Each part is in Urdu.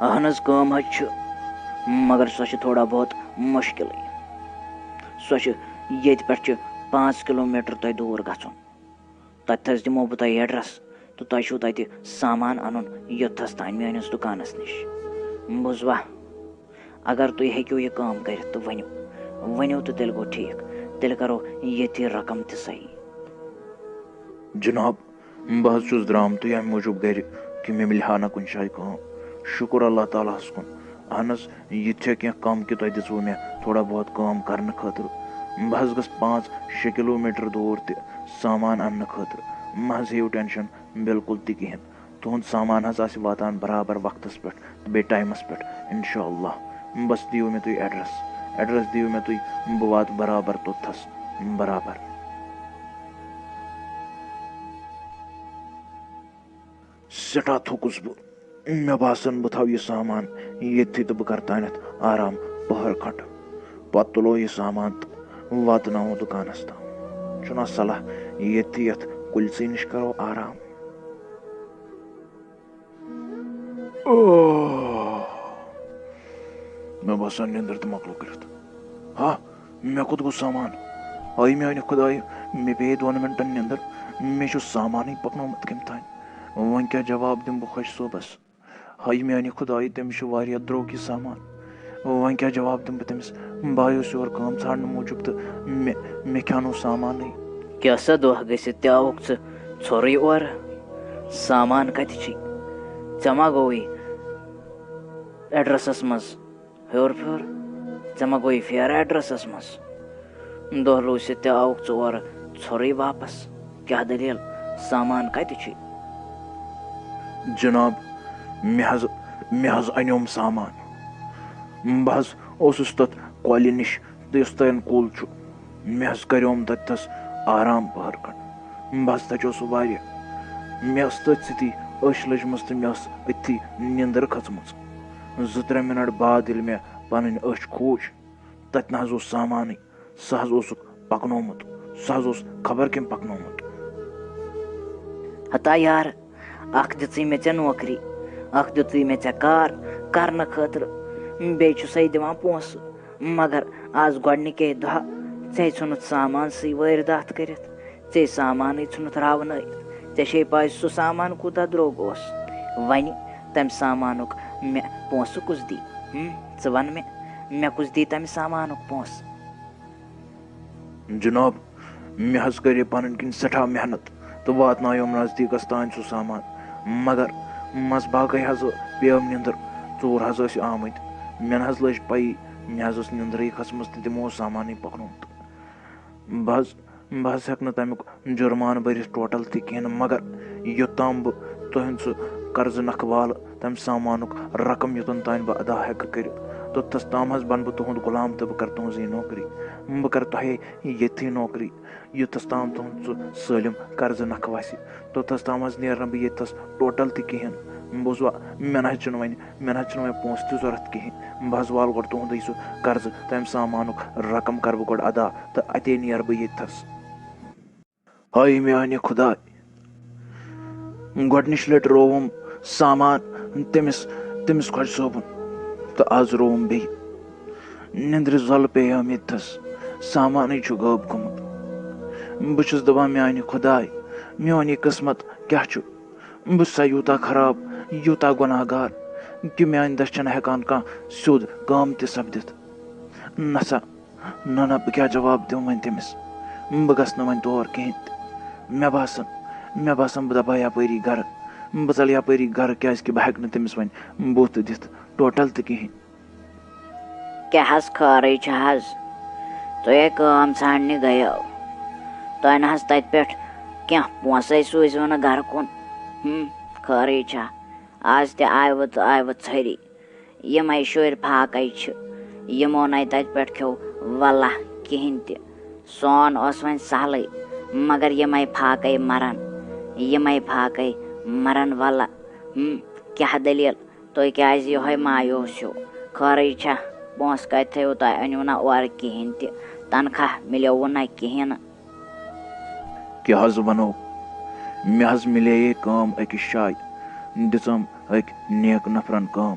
اہن حظ کٲم حظ چھِ مگر سۄ چھِ تھوڑا بہت مُشکِلٕے سۄ چھِ ییٚتہِ پٮ۪ٹھ چھِ 5 کِلوٗمیٖٹر تۄہہِ دوٗر گژھُن تَتہِ حظ دِمو بہٕ تۄہہِ ایڈرَس تہٕ تۄہہِ چھُو تَتہِ سامان اَنُن یوٚتتھَس تانۍ میٛٲنِس دُکانَس نِش بوٗزوا اگر تُہۍ ہیٚکِو یہِ کٲم کٔرِتھ تہٕ ؤنِو تہٕ تیٚلہِ گوٚو ٹھیٖک تیٚلہِ کَرو ییٚتھی رقم تہِ صحیح. جناب بہٕ حظ چھُس درٛامتُے اَمہِ موٗجوٗب گرِ کہِ مےٚ مِلہِ ہا نہٕ کُنہِ جایہِ کٲم شُکُر اللہ تعالیٰ ہَس کُن اہن حظ یہِ تہِ چھےٚ کینٛہہ کَم کہِ تۄہہِ دِژوٕ مےٚ تھوڑا بہت کٲم کرنہٕ خٲطرٕ بہٕ حظ گژھٕ 5-6 کِلوٗمیٖٹر دوٗر تہِ سامان اَننہٕ خٲطرٕ مہ حظ ہیٚیِو ٹٮ۪نشَن بِلکُل تہِ کِہیٖنۍ تُہُنٛد سامان حظ آسہِ واتان برابر وقتَس پٮ۪ٹھ تہٕ بیٚیہِ ٹایمَس پٮ۪ٹھ اِنشاء اللہ بَس دِیِو مےٚ تُہۍ ایڈرَس دِیِو مےٚ تُہۍ بہٕ واتہٕ برابر توٚتتھَس برابر. سٮ۪ٹھاہ تھوٚکُس بہٕ مےٚ باسان بہٕ تھاوٕ یہِ سامان ییٚتھی تہٕ بہٕ کَرٕ تانٮ۪تھ آرام پٔہر کھنٛڈ پَتہٕ تُلو یہِ سامان تہٕ واتناوو دُکانَس تام چھُنا صلاح ییٚتھی یَتھ کُلسٕے نِش کَرو آرام. مےٚ باسان نیٚنٛدٕر تہِ مۄکلو کٔرِتھ ہا مےٚ کوٚت گوٚو سامان ہاے میٛانہِ خۄدایہِ مےٚ پیٚیہِ 2 مِنٹَن نیٚنٛدٕر مےٚ چھُ سامانٕے پَکنومُت کٔمۍ تانۍ وۄنۍ کیٛاہ جواب دِمہٕ بہٕ خۄش صوبَس ہاے میٛانہِ خۄدایہِ تٔمِس چھُ واریاہ درٛوٚگ یہِ سامان وۄنۍ کیٛاہ جواب دِمہٕ بہٕ تٔمِس بہٕ آیوس یور کٲم ژھانٛڈنہٕ موٗجوٗب تہٕ مےٚ کھیٛانو سامانٕے. کیٛاہ سا دۄہ گٔژھِتھ تہِ آوُکھ ژٕ ژھوٚرُے اورٕ سامان کَتہِ چھُے ژےٚ ما گوٚوُے ایڈرَسَس منٛز ہیوٚر پھیوٚر ژےٚ ما گوٚوُے پھیرٕ ایڈرَسَس منٛز دۄہ روٗزِتھ تہِ آوُکھ ژٕ اورٕ ژھوٚرُے واپَس کیٛاہ دٔلیٖل سامان کَتہِ چھُے. جِناب مےٚ حظ اَنیوم سامان بہٕ حظ اوسُس تَتھ کۄلہِ نِش تہٕ یُس تَتٮ۪ن کُل چھُ مےٚ حظ کَریوم تَتِتھَس آرام پٔہر کھنٛڈ بہٕ حظ تَچوس سُہ واریاہ مےٚ ٲس تٔتھۍ سۭتی أچھ لٔجمٕژ تہٕ مےٚ ٲس أتھی نیٚنٛدٕر کھٔژمٕژ 2-3 مِنٹ بعد ییٚلہِ مےٚ پَنٕنۍ أچھ کھوٗج تَتہِ نہ حظ اوس سامانٕے سُہ حظ اوسُکھ پَکنومُت سُہ حظ اوس خبر کٔمۍ پَکنومُت. ہتا یارٕ اَکھ دِژٕے مےٚ ژےٚ نوکری اَکھ دِتُے مےٚ ژےٚ کار کَرنہٕ خٲطرٕ بیٚیہِ چھُسَے دِوان پونٛسہٕ مگر آز گۄڈنِکے دۄہ ژےٚ ژھُنُتھ سامانسٕے وٲرۍدات کٔرِتھ ژےٚ راونٕے ژھُنُتھ راونٲیِتھ ژےٚ چھے پاے سُہ سامان کوٗتاہ درٛوٚگ اوس وَنہِ تَمہِ سامانُک مےٚ پونٛسہٕ کُس دی ژٕ وَن مےٚ کُس دی تَمہِ سامانُک پونٛسہٕ. جِناب مےٚ حظ کَرے پَنٕنۍ کِنۍ سٮ۪ٹھاہ محنت تہٕ واتنایوم نزدیٖکَس تانۍ سُہ سامان مگر منٛزٕ باغے حظ پیٚیَم نیٚنٛدٕر ژوٗر حظ ٲسۍ آمٕتۍ مےٚ نہ حظ لٔج پَیی مےٚ حظ ٲس نیٚنٛدرٕے کھٔژمٕژ تہٕ تِمو اوس سامانٕے پَکنومُت بہٕ حظ ہٮ۪کہٕ نہٕ تَمیُک جُرمانہٕ بٔرِتھ ٹوٹل تہِ کِہیٖنۍ نہٕ مگر یوٚتام بہٕ تُہُنٛد سُہ قرضہٕ نکھٕ والہٕ تَمہِ سامانُک رقم یوٚتَن تانۍ بہٕ ادا ہٮ۪کہٕ کٔرِتھ توٚتتھَس تام حظ بَنہٕ بہٕ تُہُنٛد غلام تہٕ بہٕ کَرٕ تُہٕنٛزٕے نوکری بہٕ کَرٕ تۄہے ییٚتھی نوکری یوٚتَس تام تُہُنٛد سُہ سٲلِم قرضہٕ نکھٕ وَسہِ توٚتَس تام حظ نیرٕ نہٕ بہٕ ییٚتھَس ٹوٹل تہِ کِہیٖنۍ بوٗزوا مےٚ نہ حظ چھُنہٕ وۄنۍ پونٛسہٕ تہِ ضوٚرَتھ کِہیٖنۍ بہٕ حظ والہٕ گۄڈٕ تُہُنٛدُے سُہ قرضہٕ تَمہِ سامانُک رقم کَرٕ بہٕ گۄڈٕ ادا تہٕ اَتے نیرٕ بہٕ ییٚتھَس. ہاے میٛانہِ خۄداے گۄڈنِچ لَٹہِ رووُم سامان تٔمِس خۄش صٲبُن تہٕ آز رووُم بیٚیہِ نیٚنٛدرِ زۄلہٕ پیٚیَم ییٚتھَس سامانٕے چھُ غٲب گوٚمُت بہٕ چھُس دَپان میٛانہِ خۄداے میون یہِ قٕسمت کیٛاہ چھُ بہٕ چھُسا یوٗتاہ خراب یوٗتاہ گۄناہ گار کہِ میٛانہِ دٔسۍ چھَنہٕ ہٮ۪کان کانٛہہ سیوٚد کٲم تہِ سَپدِتھ نہ سا نہ بہٕ کیٛاہ جواب دِمہٕ وۄنۍ تٔمِس بہٕ گژھٕ نہٕ وۄنۍ تور کِہیٖنۍ تہِ مےٚ باسان بہٕ دَپہٕ ہا یَپٲری گرٕ بہٕ ژَلہٕ یَپٲری گرٕ کیٛازِکہِ بہٕ ہٮ۪کہٕ نہٕ تٔمِس وۄنۍ بُتھ دِتھ ٹوٹل تہِ کِہیٖنۍ. کیٛاہ حظ خٲرٕے چھِ حظ تُہۍ ہے کٲم ژھانٛڈنہِ گٔیو تۄہہِ نہ حظ تَتہِ پٮ۪ٹھ کیٚنٛہہ پونٛسَے سوٗزِو نہٕ گرٕ کُن خٲرٕے چھا آز تہِ آیوٕ ژھٔری یِمَے شُرۍ پھاکَے چھِ یِمو نَے تَتہِ پٮ۪ٹھ کھیوٚو وَلہ کِہیٖنۍ تہِ سون اوس وۄنۍ سہلٕے مگر یِمَے پھاکَے مَرَن وَلہ کیٛاہ دٔلیٖل تُہۍ کیٛازِ یِہوٚے مایوٗس ہیوٗ خٲرٕے چھا پونٛسہٕ کَتہِ تھٲیِو تۄہہِ أنِو نہ اورٕ کِہیٖنۍ تہِ تنخواہ مِلیووُ نہ کِہیٖنۍ نہٕ. کیٛاہ حظ وَنو مےٚ حظ مِلیے کٲم أکِس جایہِ دِژٕم أکۍ نیک نفرَن کٲم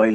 2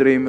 3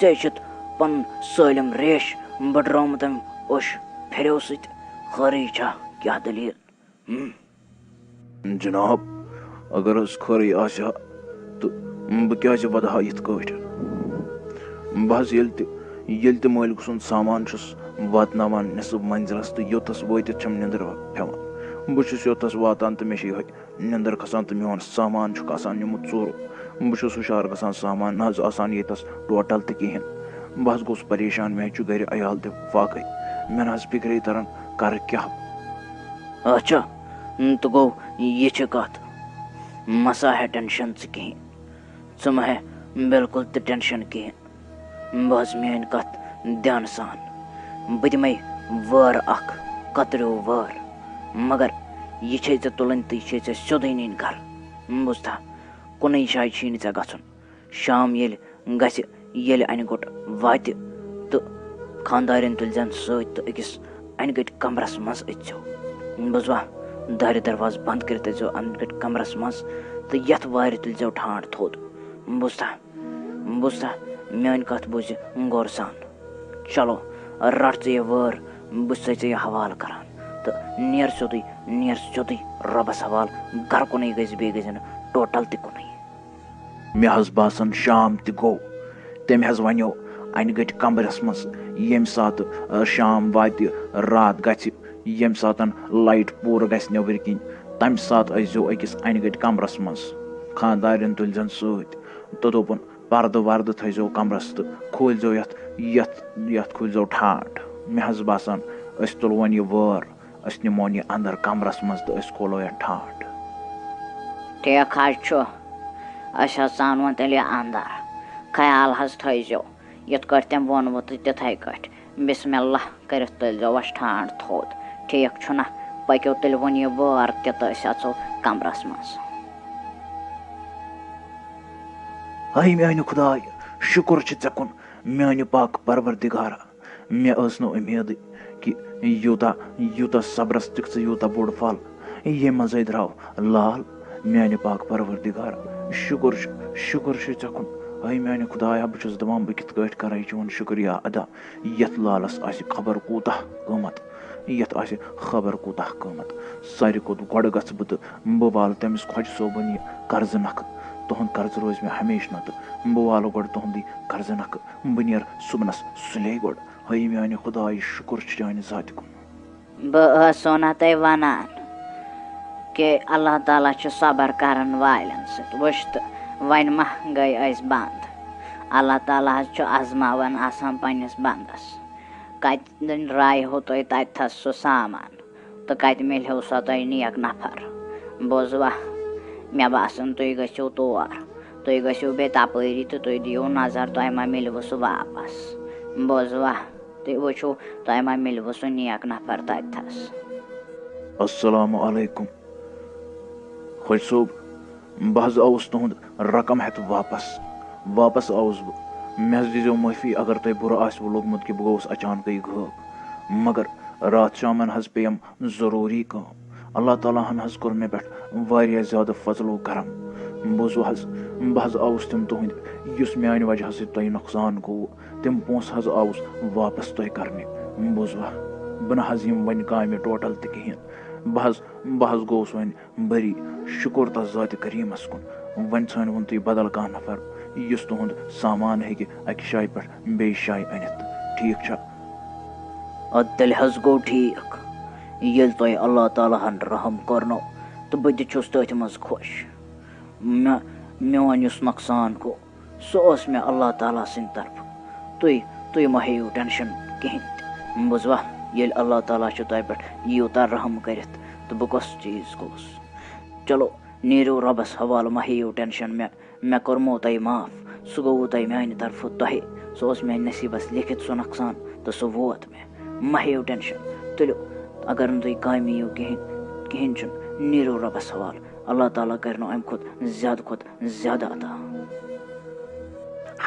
ژےٚ پَنُن سٲلِم ریش بٔڈراومُت أمۍ اوٚش پھِرٮ۪و سۭتۍ خٲرٕے چھا کیٛاہ دٔلیٖل؟ جناب اگر حظ خٲرٕے آسہِ ہا تہٕ بہٕ کیٛازِ وَدٕ ہا یِتھ کٲٹھۍ؟ بہٕ حظ ییٚلہِ تہِ مٲلِک سُنٛد سامان چھُس واتناوان نٮ۪صٕب منزِلَس تہٕ یوٚتَس وٲتِتھ چھَم نِندٕر پٮ۪وان. بہٕ چھُس یوٚتَس واتان تہٕ مےٚ چھِ یِہوٚے نِندٕر کھسان تہٕ میون سامان چھُکھ آسان نِمُت ژوٗرٕ. بہٕ چھُس ہُشار گژھان سامان نہ حظ آسان ییٚتَس ٹوٹَل تہِ کِہیٖنۍ. بہٕ حظ گوٚوُس پریشان. مےٚ حظ چھُ گَرِ عیال تہِ واقعٕے. مےٚ نہ حظ فِکرے تَران کَرٕ کیٛاہ. اچھا تہٕ گوٚو یہِ چھِ کَتھ. مسا ہے ٹٮ۪نشَن ژٕ کِہیٖنۍ. ژٕ مہ ہے بِلکُل تہِ ٹٮ۪نشَن کِہیٖنۍ. بوز میٛٲنۍ کَتھ دھیانہٕ سان. بہٕ دِمَے وٲر اَکھ کَتریوٗ وٲر مگر یہِ چھے ژےٚ تُلٕنۍ تہٕ یہِ چھے ژےٚ سیوٚدُے نِنۍ گَرٕ. بوٗزتھا کُنُے جایہِ چھی نہٕ ژےٚ گژھُن. شام ییٚلہِ گژھِ ییٚلہِ اَنہِ گوٚٹ واتہِ تہٕ خانٛدارٮ۪ن تُلزٮ۪ن سۭتۍ تہٕ أکِس اَنہِ گٔٹۍ کَمرَس منٛز أژۍزیو. بوٗزوا دارِ دروازٕ بنٛد کٔرِتھ أژۍزیو اَنہِ گٔٹۍ کَمرَس منٛز تہٕ یَتھ وارِ تُلزیو ٹھانٛڈ تھوٚد. بوٗزتھا میٛٲنۍ کَتھ بوٗزِ غورٕ سان. چلو رَٹ ژٕ یہِ وٲر بہٕ چھُسَے ژےٚ یہِ حوالہٕ کَران تہٕ نیر سیوٚدُے رۄبَس حوالہٕ. گَرٕ کُنُے گژھِ بیٚیہِ گژھِ نہٕ ٹوٹَل تہِ کُنُے. مےٚ حظ باسان شام تہِ گوٚو. تٔمۍ حظ وَنیو اَنہِ گٔٹۍ کَمرَس منٛز ییٚمہِ ساتہٕ شام واتہِ راتھ گژھِ ییٚمہِ ساتہٕ لایٹ پوٗرٕ گژھِ نیٚبٕرۍ کِنۍ تَمہِ ساتہٕ ٲسۍزیو أکِس اَنہِ گٔٹۍ کَمرَس منٛز. خانٛدارٮ۪ن تُلزٮ۪ن سۭتۍ تہٕ دوٚپُن پَردٕ وَردٕ تھٲیزیو کَمرَس تہٕ کھوٗلزیو یَتھ کھوٗلزیو ٹھانٛڈ. مےٚ حظ باسان أسۍ تُلوون یہِ وٲر أسۍ نِمون یہِ اَندَر کَمرَس منٛز تہٕ أسۍ کھولو یَتھ ٹھانٛڈ. ٹھیٖک حظ چھُ. أسۍ حظ ژانوون تیٚلہِ یہِ اَندَر. خیال حظ تھٲیزیو یِتھ کٲٹھۍ تٔمۍ ووٚنوُ تہٕ تِتھَے کٲٹھۍ بِسمہِ اللہ کٔرِتھ تُلزیو اَسہِ ٹھانٛڈ تھوٚد. ٹھیٖک چھُنہ پٔکِو تیٚلہِ وۄنۍ یہِ وٲر تہِ تہٕ أسۍ اژو کَمرَس منٛز. ہاے میٛانہِ خۄداے شُکُر چھِ ژےٚ کُن میٛانہِ پاک پَروَردِگارا. مےٚ ٲس نہٕ اُمیدٕے کہِ یوٗتاہ صبرَس دِکھ ژٕ یوٗتاہ بوٚڑ پھل ییٚمہِ منٛزٕے درٛاو لال. میٛانہِ پاک پَروَردِگارا شُکُر چھُ ژےٚ کُن. ہاے میٛانہِ خۄدایا بہٕ چھُس دَپان بہٕ کِتھ کٲٹھۍ کَرَے چون شُکریہ ادا. یَتھ لالَس آسہِ خبر کوٗتاہ قۭمَت. ساروی کھۄتہٕ گۄڈٕ گژھٕ بہٕ تہٕ بہٕ والہٕ تٔمِس خۄجہِ صٲبُن یہِ قرضہٕ نَکھٕ. تُہُنٛد قرضہٕ روزِ مےٚ ہمیشہٕ نہ تہٕ بہٕ والہٕ گۄڈٕ تُہُنٛدٕے قرضہٕ نَکھٕ. بہٕ نیرٕ صُبنَس سُلے گۄڈٕ. ہاے میٛانہِ خۄداے شُکُر چھُ چانہِ ذاتہِ کُن. بہٕ ٲسو نہ تۄہہِ وَنان کہِ اللہ تعالیٰ چھُ صبر کَرَن والٮ۪ن سۭتۍ. وٕچھ تہٕ وۄنۍ ما گٔے أسۍ بنٛد. اللہ تعالیٰ حظ چھُ آزماوان آسان پنٛنِس بنٛدَس. کَتہِ رایہو تۄہہِ تَتِتھَس سُہ سامان تہٕ کَتہِ مِلہو سۄ تۄہہِ نیک نفر. بوٗزوا مےٚ باسان تُہۍ گٔژھِو تور. تُہۍ گٔژھِو بیٚیہِ تَپٲری تہٕ تُہۍ دِیِو نظر تۄہہِ ما مِلوٕ سُہ واپَس. بوٗزوا تُہۍ وٕچھِو تۄہہِ ما مِلوٕ سُہ نیک نفر تَتِتھَس. اَسَلامُ علیکُم خۄجہِ صٲب. بہٕ حظ آوُس تُہُنٛد رقم ہٮ۪تھ واپَس آوُس بہٕ. مےٚ حظ دیٖزیو معٲفی اگر تۄہہِ بُرٕ آسِوٕ لوٚگمُت کہِ بہٕ گوٚوُس اچانکٕے غٲب. مگر راتھ شامَن حظ پیٚیَم ضروٗری کٲم. اللہ تعالیٰ ہَن حظ کوٚر مےٚ پٮ۪ٹھ واریاہ زیادٕ فضل و کرم. بوٗزوٕ حظ بہٕ حظ آوُس تِم تُہٕنٛدۍ یُس میٛانہِ وجہ سۭتۍ تۄہہِ نۄقصان گوٚو تِم پونٛسہٕ حظ آوُس واپَس تۄہہِ کَرنہِ. بوٗزوا بہٕ نہ حظ یِم وۄنۍ کامہِ ٹوٹَل تہِ کِہیٖنۍ. بہٕ حظ گوٚوُس وۄنۍ بٔری. شُکُر تَتھ ذاتہِ کریٖمَس کُن. وۄنۍ ژھٲنِوُن تُہۍ بدل کانٛہہ نفر یُس تُہُنٛد سامان ہیٚکہِ اَکہِ جایہِ پٮ۪ٹھ بیٚیہِ جایہِ أنِتھ. ٹھیٖک چھا؟ اَدٕ تیٚلہِ حظ گوٚو ٹھیٖک. ییٚلہِ تۄہہِ اللہ تعالیٰ ہَن رحم کوٚرنو تہٕ بہٕ تہِ چھُس تٔتھۍ منٛز خۄش. میون یُس نۄقصان گوٚو سُہ اوس مےٚ اللہ تعالیٰ سٕنٛدِ طرفہٕ. تُہۍ مہ ہیٚیِو ٹٮ۪نشَن کِہیٖنۍ تہِ. بوٗزوا ییٚلہِ اللہ تعالیٰ چھُ تۄہہِ پٮ۪ٹھ یوٗتاہ رحم کٔرِتھ تہٕ بہٕ کۄس چیٖز گوٚوُس. چلو نیٖرِو رۄبَس حوالہٕ مہ ہیٚیِو ٹٮ۪نشَن. مےٚ کوٚرمو تۄہہِ معاف. سُہ گوٚوُ تۄہہِ میٛانہِ طرفہٕ تۄہہِ. سُہ اوس میٛانہِ نصیٖبَس لیکھِتھ سُہ نۄقصان تہٕ سُہ ووت مےٚ. مہ ہیٚیِو ٹٮ۪نشَن. تُلِو اگر نہٕ تُہۍ کامہِ یِیِو کِہیٖنۍ چھُنہٕ نیٖرِو رۄبَس حوالہٕ. اللہ تعالیٰ کَرنو اَمہِ کھۄتہٕ زیادٕ عطا.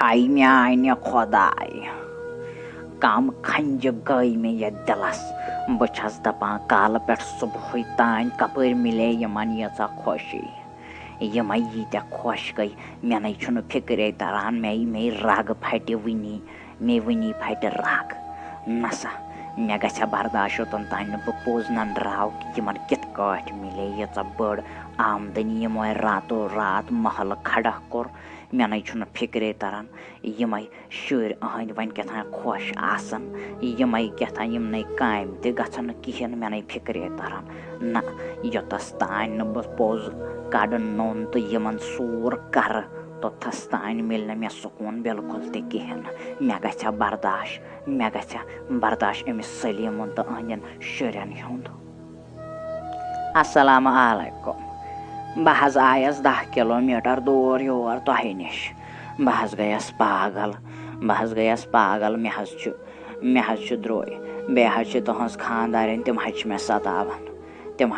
ہاے میٛانہِ خۄداے کَم کھَنجہِ گٔے مےٚ یَتھ دِلَس. بہٕ چھَس دَپان کالہٕ پٮ۪ٹھ صُبحٕے تانۍ کَپٲرۍ مِلے یِمَن ییٖژاہ خوشی. یِمے ییٖتیٛاہ خۄش گٔے مےٚ نَے چھُنہٕ فِکرے تَران مے رَگ پھَٹہِ مے وٕنی پھَٹہِ رَگ نسا مےٚ گژھِ ہا برداش یوٚتَن تانۍ نہٕ بہٕ پوٚز نَنٛدراو کہِ یِمَن کِتھ کٲٹھۍ مِلے ییٖژاہ بٔڑ آمدٔنی یِمو راتو رات محلہٕ کھڑا کوٚر مےٚ نَے چھُنہٕ فِکرے تَران یِمے شُرۍ أہٕنٛدۍ وۄنۍ کیٛاتھانۍ خۄش آسان یِمے کیٛاتھانۍ یِم نَے کامہِ تہِ گژھن نہٕ کِہیٖنۍ مےٚ نَے فِکرے تَران نہ یوٚتَس تانۍ نہٕ بہٕ پوٚز کَڑٕ نوٚن تہٕ یِمَن سوٗر کَرٕ توٚتَس تانۍ مِلہِ نہٕ مےٚ سکوٗن بِلکُل تہِ کِہیٖنۍ نہٕ مےٚ گژھِ ہا برداش أمِس سلیٖمُن تہٕ أہٕنٛدٮ۪ن شُرٮ۪ن ہُنٛد. اَسَلامُ علیکُم. بہٕ حظ آیَس 10 کِلوٗمیٖٹر دوٗر یور تۄہہِ نِش. بہٕ حظ گٔیَس پاگل مےٚ حظ چھُ درٛوے بیٚیہِ حظ چھِ تُہٕنٛز خانٛدارِنۍ تِم حظ چھِ مےٚ سَتاوان تِم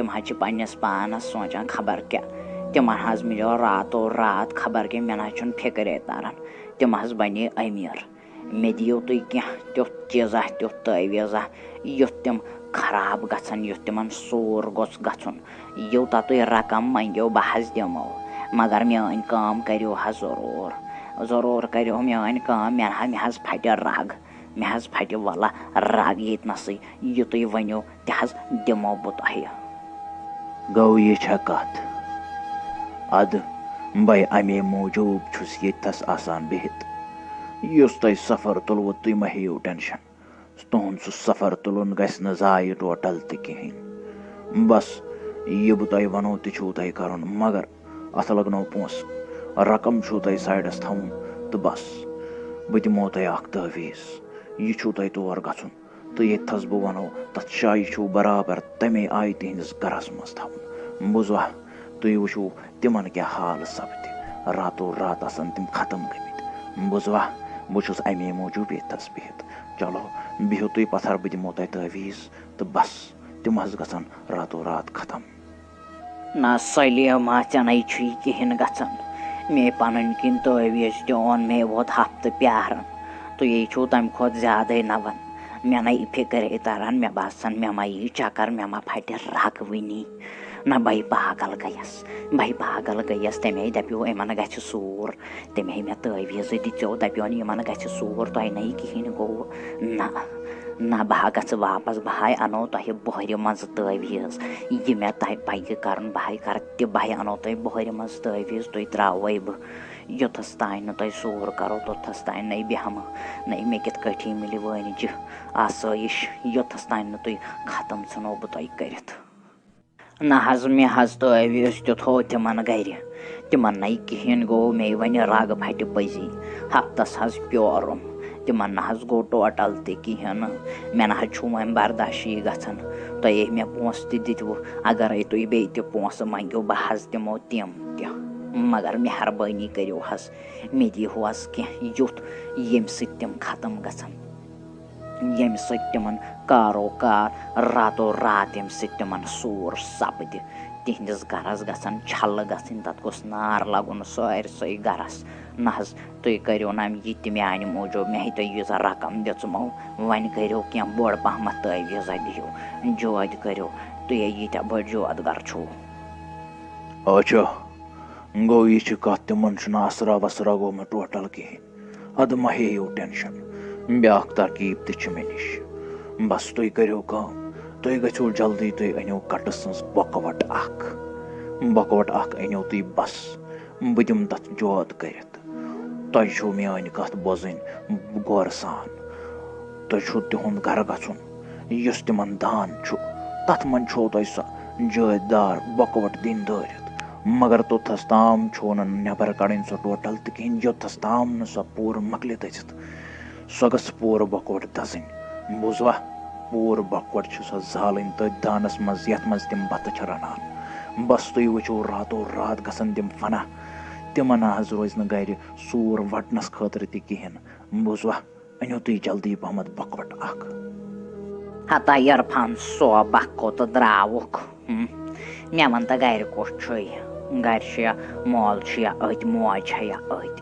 حظ چھِ پنٛنِس پانَس سونٛچان خبر کیٛاہ تِمن حظ مِلیو راتو رات خبر کیٛاہ مےٚ نہ حظ چھُنہٕ فِکرے تَران تِم حظ بنے أمیٖر مےٚ دِیِو تُہۍ کینٛہہ تیُتھ چیٖزا تیُتھ تٲویٖزا یُتھ تِم خراب گژھن یُتھ تِمن سوٗر گوٚژھ گژھُن یوٗتاہ تُہۍ رقم منٛگِو بہٕ حظ دِمو مگر میٛٲنۍ کٲم کٔرِو حظ ضروٗر کٔرِو میٛٲنۍ کٲم مےٚ حظ پھَٹہِ وَلہ رَگ ییٚتنَسٕے یہِ تُہۍ ؤنِو تہِ حظ دِمو بہٕ تۄہہِ. گوٚو یہِ چھےٚ کَتھ اَدٕ بَے اَمے موٗجوٗب چھُس ییٚتھَس آسان بِہِتھ یُس تۄہہِ سفر تُلوٕ تُہۍ مہ ہیٚیِو ٹٮ۪نشَن تُہُنٛد سُہ سفر تُلُن گژھِ نہٕ ضایہِ ٹوٹل تہِ کِہیٖنۍ بس یہِ بہٕ تۄہہِ وَنو تہِ چھُو تۄہہِ کَرُن مگر اَتھ لَگنو پونٛسہٕ رقم چھُو تۄہہِ سایڈَس تھاوُن تہٕ بس بہٕ دِمو تۄہہِ اَکھ تٲویٖز یہِ چھُو تۄہہِ تور گژھُن تہٕ ییٚتھَس بہٕ وَنو تَتھ جایہِ چھُو برابر تَمے آیہِ تِہِنٛدِس گَرَس منٛز تھاوُن بوٗزوا تُہۍ وٕچھِو تِمن کیٛاہ حال سَپدِ راتو رات آسن تِم ختم گٔمٕتۍ بوٗزوا بہٕ چھُس اَمے موٗجوٗب ییٚتھَس بِہِتھ چلو بِہِو تُہۍ پَتھر بہٕ دِمو تۄہہِ تٲویٖز تہٕ بس تِم حظ گژھن راتو رات ختم. نہ سلیٖما ژےٚ نَے چھُے کِہیٖنۍ گژھان مے پَنٕنۍ کِنۍ تٲویٖز تہِ اوٚن مے ووت ہفتہٕ پیاران تُہۍ چھُو تَمہِ کھۄتہٕ زیادَے نَوان مےٚ نَے فِکرے تَران مےٚ باسان مےٚ ما یی چکر مےٚ ما پھَٹہِ رَگ وٕنی نہ بَے پاگل گٔیَس تَمے دَپیو یِمن گژھِ سوٗر تَمے مےٚ تٲویٖزٕ دِژیو دَپیون یِمن گژھِ سوٗر تۄہہِ نَے کِہیٖنۍ گوٚو نہ بہٕ ہا گژھٕ واپس بہٕ ہاے اَنو تۄہہِ بۄہرِ منٛزٕ تٲویٖز یہِ مےٚ تۄہہِ پَگہِ کَرُن بہٕ ہاے کَرٕ تہِ بہٕ اَنو تۄہہِ بۄہرِ منٛز تٲویٖز تُہۍ ترٛاوَے بہٕ یوٚتَس تانۍ نہٕ تۄہہِ سوٗر کَرو توٚتَس تانۍ نَے بیٚہمہٕ نَے مےٚ کِتھ کٲٹھی مِلہِ وٲنِجہِ آسٲیِش یوٚتَس تانۍ نہٕ تُہۍ ختم ژھٕنو بہٕ تۄہہِ کٔرِتھ نہ حظ مےٚ حظ تٲویٖز تہِ تھوٚو تِمن گرِ تِمن نَے کِہیٖنۍ گوٚو مے وَنہِ رَگ پھَٹہِ پٔزی ہفتس حظ پیورُم تِمن نہ حظ گوٚو ٹوٹل تہِ کِہیٖنۍ نہٕ مےٚ نہ حظ چھُ وۄنۍ برداشی گژھان تۄہے مےٚ پونٛسہٕ تہِ دِتوٕ اگرے تُہۍ بیٚیہِ تہِ پونٛسہٕ منٛگِو بہٕ حظ دِمو تِم تہِ مگر مہربٲنی کٔرِو حظ مےٚ دیٖہو حظ کینٛہہ یُتھ ییٚمہِ سۭتۍ تِم ختم گژھن ییٚمہِ سۭتۍ تِمن کاروکار راتو رات ییٚمہِ سۭتۍ تِمن سوٗر سپدِ تِہنٛدِس گرس گژھن چھلہٕ گژھٕنۍ تتھ گوٚژھ نار لگُن سٲرسٕے گرس نہ حظ تُہۍ کٔرِو نہ یہِ تہِ میانہِ موٗجوٗب مےٚ ہے تۄہہِ ییٖژاہ رقم دِژمو وۄنۍ کٔرِو کینٛہہ بٔڑ پہمتھ تٲویٖزا دِیِو جوتہِ کٔرِو تُہۍ ییٖتیٛاہ بٔڑۍ جوت گر چھُو. اچھا گوٚو یہِ چھِ کتھ تِمن چھُنہٕ اثرا وسرا گوٚمُت ٹوٹل کِہیٖنۍ اَدٕ مہ ہیٚیِو ٹٮ۪نشن بیٛاکھ ترکیٖب تہِ چھِ مےٚ نِش بس تُہۍ کٔرِو کٲم تُہۍ گٔژھِو جلدی تُہۍ أنِو کٹہٕ سٕنٛز بۄکہٕ وٹ اکھ أنِو تُہۍ بس بہٕ دِمہٕ تتھ جوت کٔرِتھ تۄہہِ چھُو میٲنۍ کتھ بوزٕنۍ غورٕ سان تۄہہِ چھُو تِہُنٛد گرٕ گژھُن یُس تِمن دان چھُ تتھ منٛز چھو تۄہہِ سۄ جٲدۍ دار بۄکہٕ وٹ دِنۍ دٲرِتھ مگر توٚتھس تام چھو نہٕ نٮ۪بر کڑٕنۍ سۄ ٹوٹل تہِ کِہیٖنۍ یوٚتھس تام نہٕ سۄ پوٗرٕ مۄکلہِ دٔزِتھ سۄ گٔژھ پوٗرٕ بۄکہٕ وٹ دزٕنۍ بوٗزوا پوٗرٕ بۄکہٕ وٹ چھِ سۄ زالٕنۍ تٔتھۍ دانس منٛز یتھ منٛز تِم بتہٕ چھِ رنان بس تُہۍ وٕچھِو راتو رات گژھن تِم فنا تِمن حظ روزِ نہٕ گرِ سوٗر وٹنس خٲطرٕ تہِ کِہیٖنۍ بوٗزوا أنِو تُہۍ جلدی پہمتھ بۄکہٕ وٹ اکھ. ہتا عرفان صوب اکھ کوٚت درٛاوُکھ مےٚ وَن تہٕ گرِ کُس چھُے گرِ چھُ یا مول چھُ یا أتۍ موج چھےٚ یا أتۍ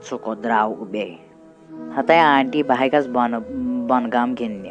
ژٕ کوٚت درٛاوُکھ بیٚیہِ ہتا آنٹی بہٕ ہاے گژھٕ بۄنہٕ گام گِنٛدنہِ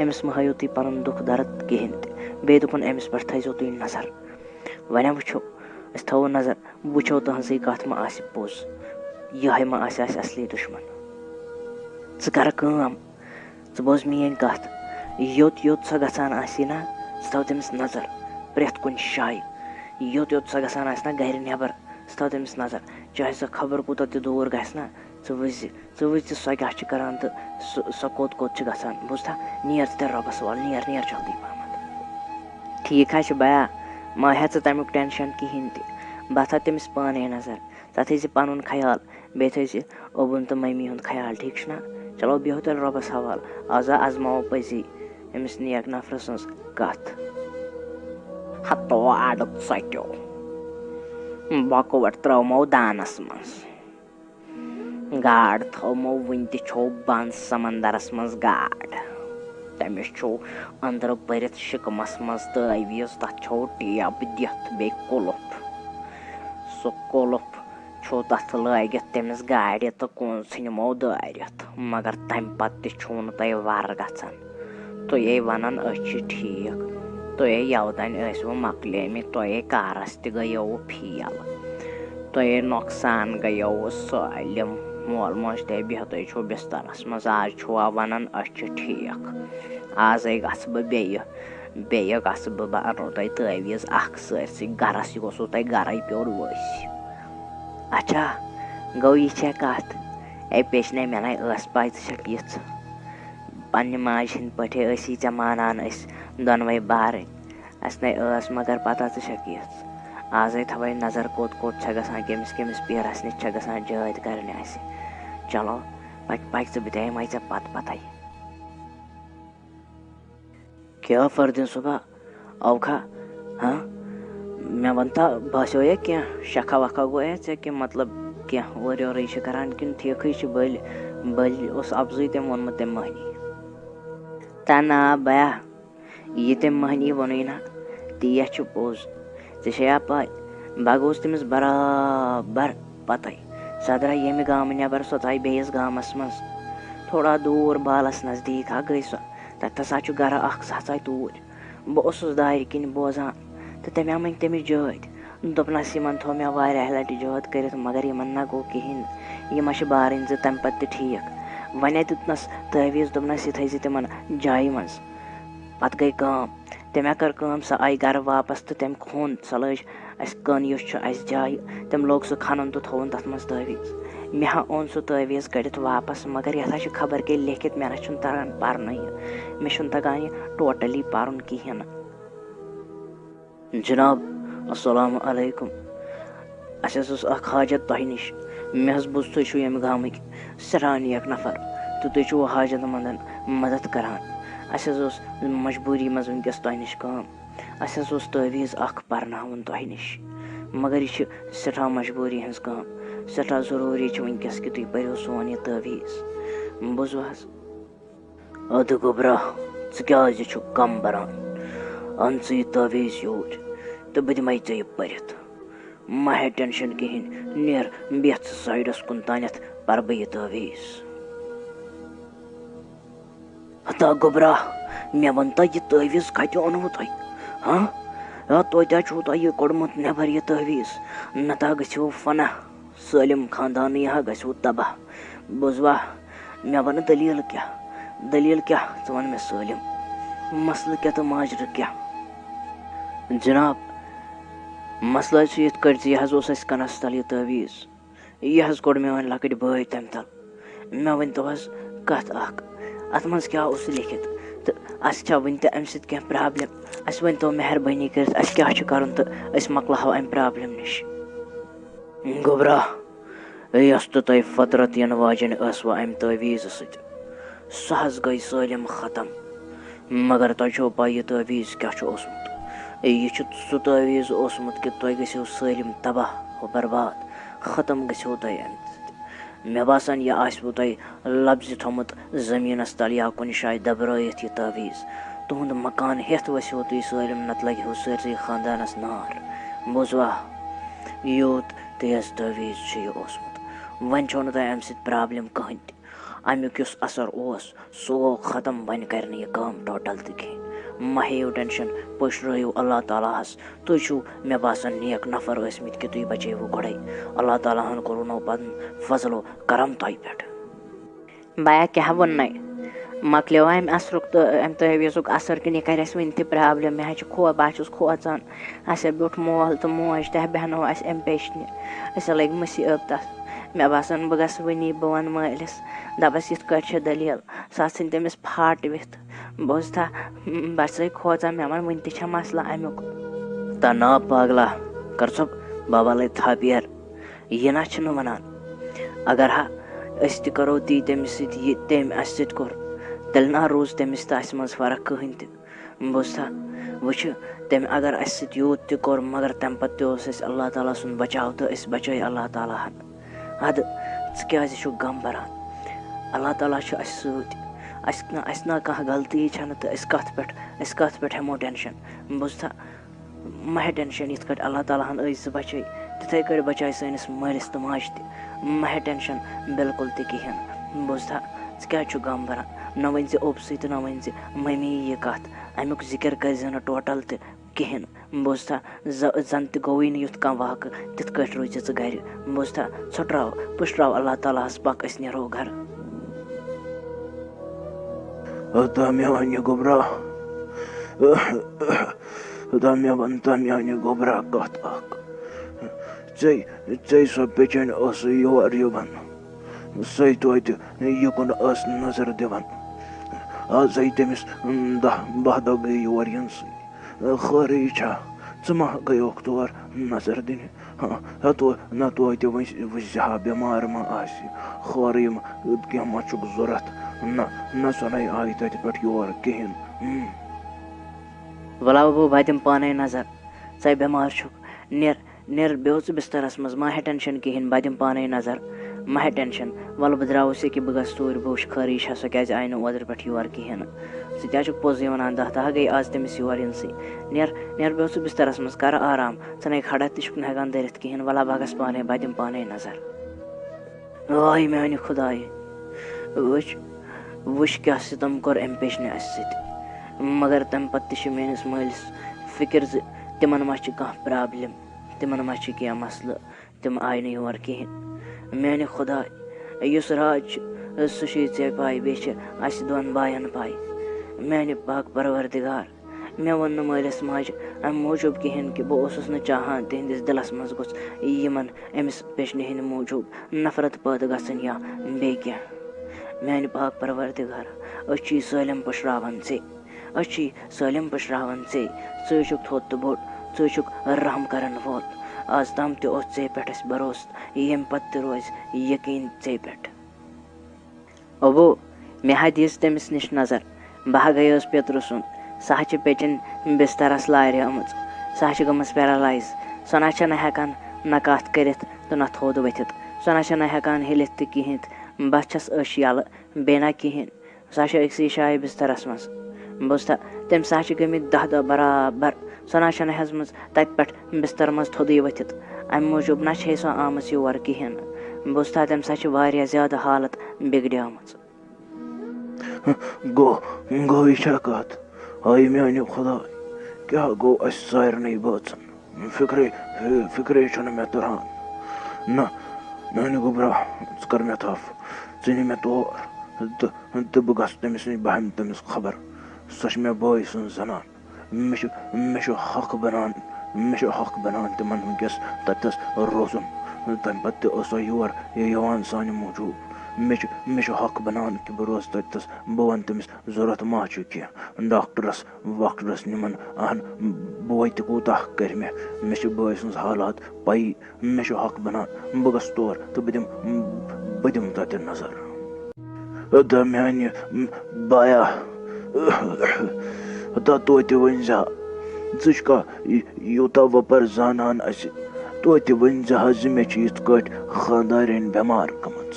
أمِس مہٕ ہٲیِو تُہۍ پَنُن دُکھ درد کِہیٖنۍ تہِ بیٚیہِ دوٚپُن أمِس پٮ۪ٹھ تھٲیزیو تُہۍ نظر وۄنۍ وٕچھو أسۍ تھاوو نظر وٕچھو تٕہٕنٛزٕے کَتھ ما آسہِ پوٚز یِہوٚے ما آسہِ اَسہِ اَصلی دُشمن ژٕ کَرٕ کٲم ژٕ بوز میٛٲنۍ کَتھ یوٚت یوٚت سۄ گژھان آسہِ نا ژٕ تھاو تٔمِس نظر پرٛٮ۪تھ کُنہِ جایہِ یوٚت یوٚت سۄ گژھان آسہِ نا گرِ نٮ۪بر ژٕ تھاو تٔمِس نظر چاہے سۄ خبر کوٗتاہ تہِ دوٗر گژھِ نا ژٕ وٕچھ سۄ کیٛاہ چھِ کران تہٕ سۄ کوٚت چھِ گژھان بوٗزتھا نیر ژٕ تیٚلہِ رۄبَس وَل نیر جلدی پہمتھ ٹھیٖک حظ چھُ بیا ما ہےٚ ژٕ تَمیُک ٹٮ۪نشَن کِہیٖنۍ تہِ بہٕ تھاو تٔمِس پانَے نظر ژٕ تھٲیزِ پَنُن خیال بیٚیہِ تھٲیزِ اوبُن تہٕ مٔمی ہُنٛد خیال ٹھیٖک چھُنا چلو بیٚہو تیٚلہِ رۄبَس حوال آز آزماوو پٔزی أمِس نیک نفرٕ سٕنٛز کَتھ ہتو اَڈٕ ژَٹیو بۄکوَٹ ترٛٲومو دانَس منٛز گاڈ تھٲومو وٕنہِ تہِ چھو بنٛد سمندرَس منٛز گاڈ تٔمِس چھُ أنٛدرٕ بٔرِتھ شِکمَس منٛز تٲویٖز تَتھ چھو ٹیپ دِتھ بیٚیہِ کُلُف سُہ کُلُف چھُ تَتھ لٲگِتھ تٔمِس گاڑِ تہٕ کُن ژھٕنمو دٲرِتھ مگر تَمہِ پَتہٕ تہِ چھُو نہٕ تۄہہِ وَرٕ گژھان تُہۍ وَنان أسۍ چھِ ٹھیٖک تُہۍ یَودَنۍ ٲسوٕ مۄکلیمٕتۍ تۄہہِ کارَس تہِ گٔیووٕ فیل تۄہہِ نۄقصان گٔیووٕ سٲلِم مول موج تہِ بِہتٕے چھُ بِسترَس منٛز آز چھُوا وَنان أسۍ چھِ ٹھیٖک آزَے گژھٕ بہٕ بیٚیہِ گژھٕ بہٕ اَنو تۄہہِ تٲویٖز اَکھ سٲرسٕے گَرَس یہِ گوٚژھوُ تۄہہِ گَرَے پیوٚر ؤسۍ اچھا گوٚو یہِ چھےٚ کَتھ اے پیچنے مےٚ نَے ٲس پَے ژٕ چھَکھ یِژھ پنٛنہِ ماجہِ ہِنٛدۍ پٲٹھے ٲسی ژےٚ مانان أسۍ دۄنوَے بارٕنۍ اَسہِ نَے ٲس مگر پَتہ ژٕ چھَکھ یِژھ آزَے تھاوَے نظر کوٚت چھےٚ گژھان کٔمِس پیرَس نِش چھےٚ گژھان جٲدۍ کَرنہِ اَسہِ چلو پَکہِ ژٕ بہٕ تہِ یِمَے ژےٚ پَتَے کیٛاہ فردیٖن صُبح اوکھا ہاں مےٚ وَنتا باسیٚویا کیٚنٛہہ شکھا وکھا گوٚیا ژےٚ کہِ مطلب کیٚنٛہہ اورٕ یورَے چھِ کَران کِنہٕ ٹھیٖکھٕے چھِ بٔلۍ اوس اَفضٕے تٔمۍ ووٚنمُت تٔمۍ مٔہنی تا نا بیا یہِ تٔمۍ مٔہنی ووٚنُے نا تی چھُ پوٚز ژےٚ چھےٚ پَے بہٕ گوٚوُس تٔمِس برابر پَتَے سۄ درٛاے ییٚمہِ گامہٕ نٮ۪بر سۄ ژاے بیٚیِس گامَس منٛز تھوڑا دوٗر بالَس نزدیٖک ہا گٔے سۄ تَتہِ ہسا چھُ گرٕ اَکھ سۄ ژاے توٗرۍ بہٕ اوسُس دارِ کِنۍ بوزان تہٕ تٔمۍ آو مٔنگۍ تٔمِس جٲدۍ دوٚپنَس یِمن تھوٚو مےٚ واریاہ لَٹہِ جٲد کٔرِتھ مگر یِمن نہ گوٚو کِہیٖنۍ یِم ما چھِ بارٕنۍ زٕ تَمہِ پَتہٕ تہِ ٹھیٖک وۄنۍ دیُتنَس تٲویٖز دوٚپنَس یہِ تھٲیزِ تِمن جایہِ منٛز پَتہٕ گٔے کٲم تٔمۍ کٔر کٲم سۄ آیہِ گرٕ واپَس تہٕ تٔمۍ کھوٚن سۄ لٲج اَسہِ کٔن یُس چھُ اَسہِ جایہِ تٔمۍ لوگ سُہ کھنُن تہٕ تھووُن تَتھ منٛز تٲویٖز مےٚ ہا اوٚن سُہ تٲویٖز کٔڑِتھ واپَس مگر یَتھ ہا چھُ خبر کیٛاہ لیکھِتھ مےٚ نہ چھُنہٕ تَگان پَرنٕے مےٚ چھُنہٕ تَگان یہِ ٹوٹلی پَرُن کِہیٖنۍ نہٕ جِناب اَسَلامُ علیکُم اَسہِ حظ اوس اَکھ حاجت تۄہہِ نِش مےٚ حظ بوٗز تُہۍ چھُو ییٚمہِ گامٕکۍ سٮ۪ٹھاہ نیک نفر تہٕ تُہۍ چھُو حاجت منٛدَن مدد کران اَسہِ حظ اوس مجبوٗری منٛز وٕنکٮ۪س تۄہہِ نِش کٲم اَسہِ حظ اوس تٲویٖز اَکھ پَرناوُن تۄہہِ نِش مگر یہِ چھِ سٮ۪ٹھاہ مجبوٗری ہٕنٛز کٲم سٮ۪ٹھاہ ضروٗری چھِ وٕنکٮ۪س کہِ تُہۍ پٔرِو سون یہِ تٲویٖز بوٗزوٕ حظ اَدٕ گوٚبرا ژٕ کیٛازِ چھُکھ کَم بَران اَن ژٕ یہِ تٲویٖز یوٗرۍ تہٕ بہٕ دِمَے ژےٚ یہِ پٔرِتھ مہ ہےٚ ٹٮ۪نشَن کِہیٖنۍ نیر بیٚہہ ژٕ سایڈَس کُن تانٮ۪تھ پَرٕ بہٕ یہِ تٲویٖز ہتا گوٚبرا مےٚ وَن تا یہِ تٲویٖز کَتہِ اوٚنوٕ تۄہہِ ہاں توتہِ چھُو تۄہہِ یہِ کوٚڑمُت نٮ۪بر یہِ تٲویٖز نَتہٕ گٔژھِو فنا سٲلِم خاندانٕے ہا گژھِوٕ تباہ بوٗزوا مےٚ وَنہٕ دٔلیٖل کیٛاہ ژٕ وَن مےٚ سٲلِم مَسلہٕ کیٛاہ تہٕ ماجرٕ کیٛاہ جِناب مَسلہٕ حظ چھُ یِتھ کٲٹھۍ زِ یہِ حظ اوس اَسہِ کَنَس تَل یہِ تٲویٖز یہِ حظ کوٚڑ مےٚ وۄنۍ لۄکٕٹۍ بٲے تَمہِ تَل مےٚ ؤنۍتو حظ کَتھ اَکھ اَتھ منٛز کیٛاہ اوس لیکھِتھ تہٕ اَسہِ چھا وٕنہِ تہِ اَمہِ سۭتۍ کیٚنٛہہ پرٛابلِم اَسہِ ؤنۍتو مہربٲنی کٔرِتھ اَسہِ کیٛاہ چھُ کَرُن تہٕ أسۍ مۄکلاہو اَمہِ پرٛابلِم نِش گوٚبرا یۄس تہٕ تۄہہِ فطرت یِنہٕ واجٮ۪نۍ ٲسوٕ اَمہِ تٲویٖزٕ سۭتۍ سۄ حظ گٔے سٲلِم ختم مگر تۄہہِ چھو پَے یہِ تٲویٖز کیٛاہ چھُ اوسمُت یہِ چھُ سُہ تٲویٖز اوسمُت کہِ تُہۍ گٔژھِو سٲلِم تباہ ہُہ برباد ختم گٔژھِو تۄہہِ اَمہِ سۭتۍ مےٚ باسان یہِ آسوٕ تۄہہِ لفظہِ تھوٚمُت زٔمیٖنَس تَل یا کُنہِ جایہِ دَبرٲیِتھ یہِ تٲویٖز تُہُنٛد مکان ہٮ۪تھ ؤسِو تُہۍ سٲلِم نَتہٕ لَگہِ ہو سٲرسٕے خاندانَس نار بوٗزوا یوٗت تیز تٲویٖز چھُ یہِ اوسمُت وۄنۍ چھو نہٕ تۄہہِ اَمہِ سۭتۍ پرٛابلِم کٕہٕنۍ تہِ امیُک یُس اثر اوس سُہ گوٚو ختم وۄنۍ کَرِ نہٕ یہِ کٲم ٹوٹل تہِ کِہیٖنۍ. مہ ہیٚیِو ٹٮ۪نشَن پٔشرٲیِو اللہ تعالیٰ ہَس. تُہۍ چھُو مےٚ باسان نیک نفر ٲسۍمٕتۍ کہِ تُہۍ بچٲیوٕ گۄڈَے. اللہ تعالیٰ ہَن کوٚرُنو پَنُن فضلو کرم تۄہہِ پٮ۪ٹھ. بیا کیٛاہ ووٚننَے مۄکلیو اَمہِ اثرُک تہٕ اَمہِ تٲویٖزُک اثر کِنہٕ یہِ کَرِ اَسہِ وٕنہِ تہِ پرٛابلِم. مےٚ حظ چھِ بہٕ حظ چھُس کھوژان. اَسے بیوٗٹھ مول تہٕ موج تہِ بیٚہنو اَسہِ اَمہِ پیشنہِ. أسۍ لٔگۍ مُصیٖبت تَتھ. مےٚ باسان بہٕ گژھٕ وٕنی بہٕ وَنہٕ مٲلِس دَپَس یِتھ کٲٹھۍ چھِ دٔلیٖل سۄ ژھٕنۍ تٔمِس پھاٹوِتھ. بہٕ اوسُس بہٕ چھَسَے کھوژان مےٚ وَن وٕنہِ تہِ چھےٚ مسلہٕ اَمیُک. تا نا پاگلا کر ژٕ بابا لَے تھاپِیر یہِ نہ چھِنہٕ وَنان. اگر ہا أسۍ تہِ کَرو تی تٔمِس سۭتۍ یہِ تٔمۍ اَسہِ سۭتۍ کوٚر تیٚلہِ نہ روٗز تٔمِس تہٕ اَسہِ منٛز فرق کٕہٕنۍ تہِ. بوٗزتھا وٕچھِ تٔمۍ اگر اَسہِ سۭتۍ یوٗت تہِ کوٚر مگر تَمہِ پَتہٕ تہِ اوس اَسہِ اللہ تعالیٰ سُنٛد بچاو تہٕ أسۍ بچٲے اللہ تعالیٰ ہَن. اَدٕ ژٕ کیٛازِ چھُکھ غم بَران. اللہ تعالیٰ چھُ اَسہِ سۭتۍ. اَسہِ نا کانٛہہ غلطی چھَنہٕ تہٕ أسۍ کَتھ پٮ۪ٹھ ہٮ۪مو ٹٮ۪نشَن. بوٗزتھا مہ ہےٚ ٹٮ۪نشَن. یِتھ کٲٹھۍ اللہ تعالیٰ ہَن ٲسۍ زٕ بچٲے تِتھَے کٲٹھۍ بچاے سٲنِس مٲلِس تہٕ ماجہِ تہِ. مہ ہےٚ ٹٮ۪نشَن بِلکُل تہِ کِہیٖنۍ. بوٗزتھا ژٕ کیٛازِ چھُکھ غم بَران. نہ ؤنۍ زِ اوٚبسٕے تہٕ نہ ؤنۍ زِ مٔمی یہِ کَتھ. اَمیُک ذِکِر کٔرۍزِ نہٕ ٹوٹل تہِ کِہیٖنۍ. بوٗزتھا زَن تہِ گوٚوُے نہٕ یُتھ کانٛہہ واقعہٕ تِتھ کٲٹھۍ روٗزِ ژٕ گرِ. بوٗزتھا ژھۄٹراو پٔشراو اللہ تعالیٰ ہَس پَک أسۍ نیرو گرٕ. میٛانہِ گوٚبرا مےٚ وَن تا میٛانہِ گوٚبرا کَتھ اَکھ. ژےٚ سۄ پیٚچٮ۪نۍ ٲسٕے یور یِوان سۄے توتہِ یِکُن ٲس نظر دِوان. آزَے تٔمِس 10-12 دۄہ گٔے یور یِنسٕے. خٲرٕے چھا ژٕ ما گٔیوکھ تور نظر دِنہِ. نہ توتہِ وٕچھزِ ہا بٮ۪مار ما آسہِ خٲرٕے ما کیٚنٛہہ ما چھُکھ ضوٚرَتھ. نہ سۄنَے آیہِ تَتہِ پٮ۪ٹھ یور کِہیٖنۍ. وَلاو بہٕ دِمہٕ پانَے نظر. ژَے بٮ۪مار چھُکھ نیر بیٚہو ژٕ بِسترَس منٛز ما ہےٚ ٹٮ۪نشَن کِہیٖنۍ. بہٕ دِمہٕ پانَے نظر ما ہےٚ ٹٮ۪نشَن. وَلہٕ بہٕ درٛاوُس ییٚکیٛاہ بہٕ گژھٕ توٗرۍ بہٕ وٕچھِ خٲرٕے چھا سۄ کیٛازِ آیہِ نہٕ اوترٕ پٮ۪ٹھ یور کِہیٖنۍ نہٕ. ژٕ تہِ حظ چھُکھ پوٚزُے وَنان 10 دۄہ گٔے آز تٔمِس یور یِنسٕے. نیر بیٚہو ژٕ بِسترَس منٛز کَرٕ آرام. ژٕ نَے کھڑا تہِ چھُکھ نہٕ ہٮ۪کان دٔرِتھ کِہیٖنۍ. وَلا بہٕ گژھٕ پانَے بہٕ دِمہٕ پانَے نظر. آے میٛانہِ خۄدایہِ وٕچھ کیٛاہ سِتم کوٚر اَمہِ پیشنہِ اَسہِ سۭتۍ. مگر تَمہِ پَتہٕ تہِ چھِ میٛٲنِس مٲلِس فِکِر زِ تِمن ما چھِ کانٛہہ پرٛابلِم تِمن ما چھِ کیٚنٛہہ مسلہٕ تِم آیہِ نہٕ یور کِہیٖنۍ. میٛانہِ خۄداے یُس راز چھُ سُہ چھُے ژےٚ پاے بیٚیہِ چھِ اَسہِ دۄن بایَن پاے. میٛانہِ پاک پَروَردِگار مےٚ ووٚن نہٕ مٲلِس ماجہِ اَمہِ موٗجوٗب کِہیٖنۍ کہِ بہٕ اوسُس نہٕ چاہان تِہنٛدِس دِلَس منٛز گوٚژھ یِمن أمِس پیشنہِ ہِنٛدِ موٗجوٗب نفرت پٲدٕ گژھٕنۍ یا بیٚیہِ کیٚنٛہہ. میٛانہِ پاک پَروَردِگار أسۍ چھِ یہِ سٲلِم پٔشراوان ژے. ژٕے چھُکھ تھوٚد تہٕ بوٚڑ. ژٕے چھُکھ رحم کَرن وول. آز تام تہِ اوس ژے پٮ۪ٹھ اَسہِ بروسہٕ ییٚمہِ پَتہٕ تہِ روزِ یقیٖن ژے پٮ۪ٹھ. اوبو مےٚ ہا دِژ تٔمِس نِش نظر. بہٕ ہا گٔیٲس پیٚترٕ سُنٛد. سۄ ہا چھِ پیٚچِنۍ بِسترَس لاریمٕژ. سۄ ہا چھِ گٔمٕژ پیرالایز. سۄ نہ چھَنہٕ ہٮ۪کان نہ کَتھ کٔرِتھ تہٕ نہ تھوٚد ؤتھِتھ. سۄ نہ چھَنہٕ ہٮ۪کان ہِلِتھ تہِ کِہیٖنۍ تہِ. بَس چھَس أچھ یَلہٕ بیٚیہِ نہ کِہیٖنۍ. سۄ چھِ أکسٕے جایہِ بِسترَس منٛز. بوٗزتھا تٔمِس ہا چھِ گٔمٕتۍ 10 دۄہ برابر. سۄ نہ چھَنہٕ ہٮ۪ژمٕژ تَتہِ پٮ۪ٹھ بِستر منٛز تھوٚدُے ؤتھِتھ. اَمہِ موٗجوٗب نہ چھے سۄ آمٕژ یور کِہیٖنۍ نہٕ. بوٗزتھا تٔمِس ہا چھِ واریاہ زیادٕ حالت بِگڑیمٕژ. گوٚو یہِ چھا کَتھ. آے میٛانہِ خۄداے کیٛاہ گوٚو اَسہِ سارنٕے بٲژَن. فِکرے چھُنہٕ مےٚ تُران. نہ میٛانہِ گوٚبرا ژٕ کَر مےٚ تھَپھ. ژٕ نہِ مےٚ تور تہٕ بہٕ گژھٕ تٔمِس نِش بہٕ ہٮ۪مہٕ تٔمِس خبر. سۄ چھِ مےٚ بٲے سٕنٛز زنان. مےٚ چھُ حق بَنان تِمن وٕنکٮ۪س تَتٮ۪س روزُن. تَمہِ پَتہٕ تہِ ٲس سۄ یور یِوان سانہِ موٗجوٗب. مےٚ چھُ حق بَنان کہِ بہٕ روزٕ تَتٮ۪س. بہٕ وَنہٕ تٔمِس ضوٚرَتھ ما چھُ کیٚنٛہہ ڈاکٹرَس واکٹرَس نِمَن بوے تہِ کوٗتاہ کَرِ مےٚ چھِ بٲے سٕنٛز حالات پَیی. مےٚ چھُ حق بَنان بہٕ گژھٕ تور تہٕ بہٕ دِمہٕ تَتہِ نظر. دا میٛانہِ بایا توتہِ ؤنۍزِ ہا ژٕ چھُکھا یوٗتاہ وۄپَر زانان اَسہِ. توتہِ ؤنۍزِ ہا زِ مےٚ چھِ یِتھ کٲٹھۍ خانٛدارٮ۪نۍ بٮ۪مار گٔمٕژ.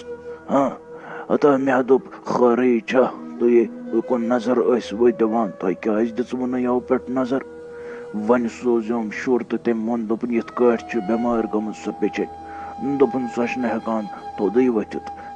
مےٚ دوٚپ خٲرٕے چھا تُہۍ یوٚکُن نظر ٲسوٕ دِوان تۄہہِ کیٛازِ دِژوٕ نہٕ یَوٕ پٮ۪ٹھ نظر. وۄنۍ سوزیوم شُر تہٕ تٔمۍ ووٚن دوٚپُن یِتھ کٲٹھۍ چھِ بٮ۪مار گٔمٕژ سۄ پیٚچٮ۪نۍ. دوٚپُن سۄ چھِنہٕ ہٮ۪کان تھوٚدُے ؤتھِتھ